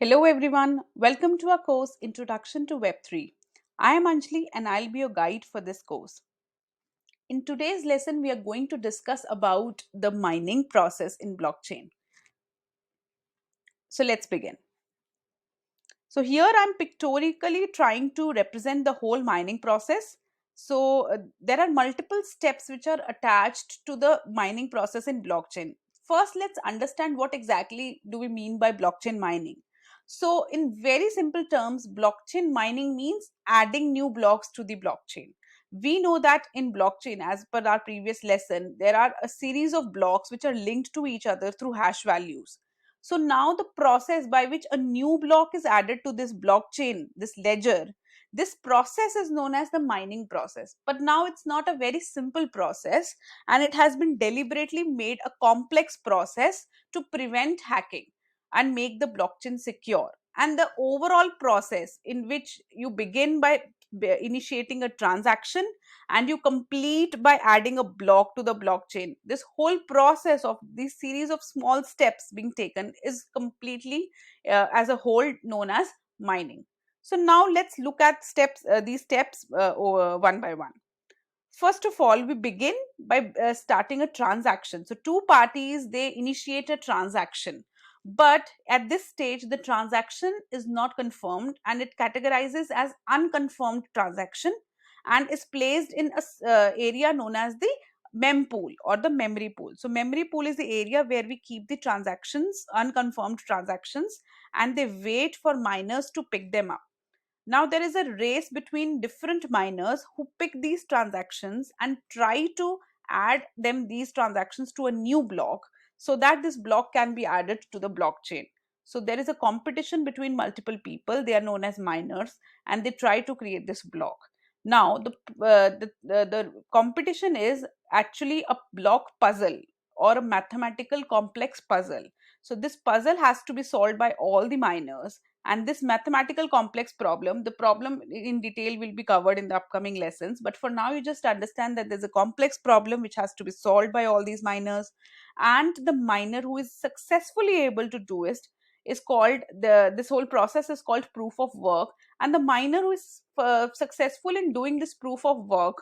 Hello everyone, welcome to our course Introduction to Web3. I am Anjali and I'll be your guide for this course. In today's lesson, we are going to discuss about the mining process in blockchain. So let's begin. So here I'm pictorially trying to represent the whole mining process. There are multiple steps which are attached to the mining process in blockchain. First, let's understand what exactly do we mean by blockchain mining. So in very simple terms, blockchain mining means adding new blocks to the blockchain. We know that in blockchain, as per our previous lesson, there are a series of blocks which are linked to each other through hash values. So now the process by which a new block is added to this blockchain, this ledger, this process is known as the mining process. But now it's not a very simple process, and it has been deliberately made a complex process to prevent hacking and make the blockchain secure. And the overall process in which you begin by initiating a transaction and you complete by adding a block to the blockchain. This whole process of this series of small steps being taken is completely as a whole known as mining. So now let's look at these steps one by one. First of all, we begin by starting a transaction. So two parties, they initiate a transaction, but at this stage the transaction is not confirmed and it categorizes as unconfirmed transaction and is placed in a area known as the mempool or the memory pool. So memory pool is the area where we keep the transactions, unconfirmed transactions, and they wait for miners to pick them up. Now there is a race between different miners who pick these transactions and try to add these transactions to a new block so that this block can be added to the blockchain. So there is a competition between multiple people. They are known as miners, and they try to create this block. Now the competition is actually a block puzzle or a mathematical complex puzzle. So this puzzle has to be solved by all the miners, and this mathematical complex problem, the problem in detail will be covered in the upcoming lessons, but for now you just understand that there's a complex problem which has to be solved by all these miners, and the miner who is successfully able to do it is called this whole process is called proof of work. And the miner who is successful in doing this proof of work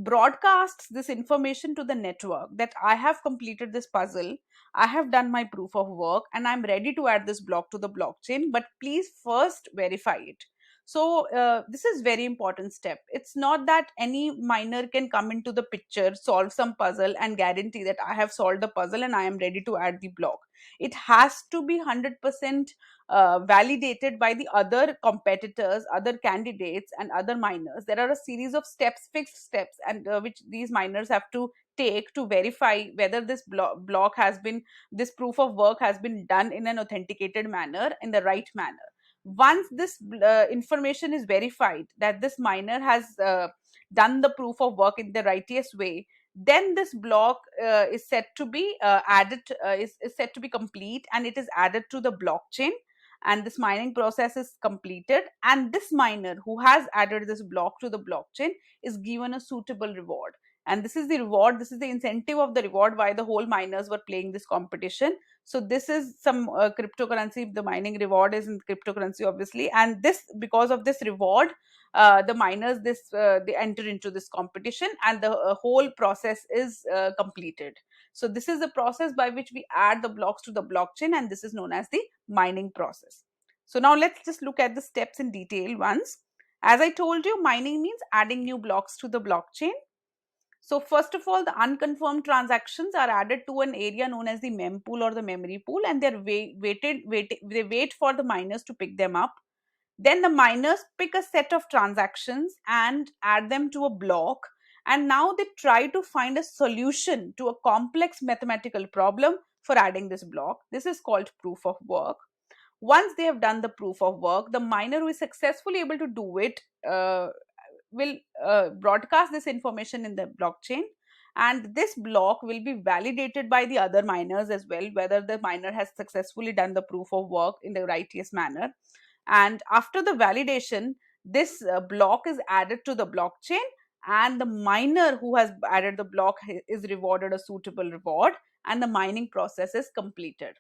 broadcasts this information to the network that I have completed this puzzle, I have done my proof of work, and I'm ready to add this block to the blockchain, but please first verify it. So this is very important step. It's not that any miner can come into the picture, solve some puzzle and guarantee that I have solved the puzzle and I am ready to add the block. It has to be 100% validated by the other competitors, other candidates, and other miners. There are a series of steps, fixed steps, and which these miners have to take to verify whether this this proof of work has been done in an authenticated manner, in the right manner. Once this information is verified that this miner has done the proof of work in the righteous way, then this block is said to be added is said to be complete, and it is added to the blockchain, and this mining process is completed, and this miner who has added this block to the blockchain is given a suitable reward. And this is the reward, this is the incentive of the reward why the whole miners were playing this competition. So this is some cryptocurrency, the mining reward is in cryptocurrency obviously, and this, because of this reward, the miners they enter into this competition, and the whole process is completed. So this is the process by which we add the blocks to the blockchain, and this is known as the mining process. So now let's just look at the steps in detail once. As I told you, mining means adding new blocks to the blockchain. So first of all, the unconfirmed transactions are added to an area known as the mempool or the memory pool, and they're they wait for the miners to pick them up. Then the miners pick a set of transactions and add them to a block, and now they try to find a solution to a complex mathematical problem for adding this block. This is called proof of work. Once they have done the proof of work, the miner who is successfully able to do it will broadcast this information in the blockchain, and this block will be validated by the other miners as well, whether the miner has successfully done the proof of work in the righteous manner. And after the validation, this block is added to the blockchain, and the miner who has added the block is rewarded a suitable reward, and the mining process is completed.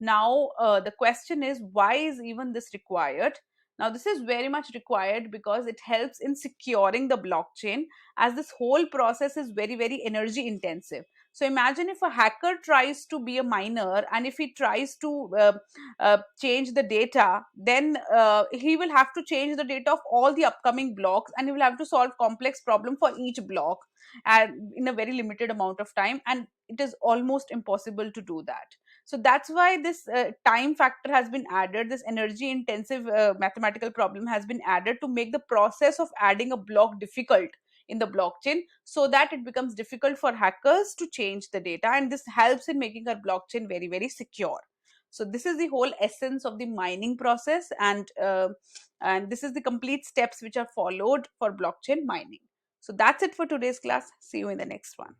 Now, the question is, why is even this required? Now, this is very much required because it helps in securing the blockchain, as this whole process is very, very energy intensive. So, imagine if a hacker tries to be a miner, and if he tries to change the data, then he will have to change the data of all the upcoming blocks, and he will have to solve complex problem for each block and in a very limited amount of time, and it is almost impossible to do that. So that's why this time factor has been added, this energy intensive mathematical problem has been added to make the process of adding a block difficult in the blockchain, so that it becomes difficult for hackers to change the data, and this helps in making our blockchain very, very secure. So this is the whole essence of the mining process, and this is the complete steps which are followed for blockchain mining. So that's it for today's class. See you in the next one.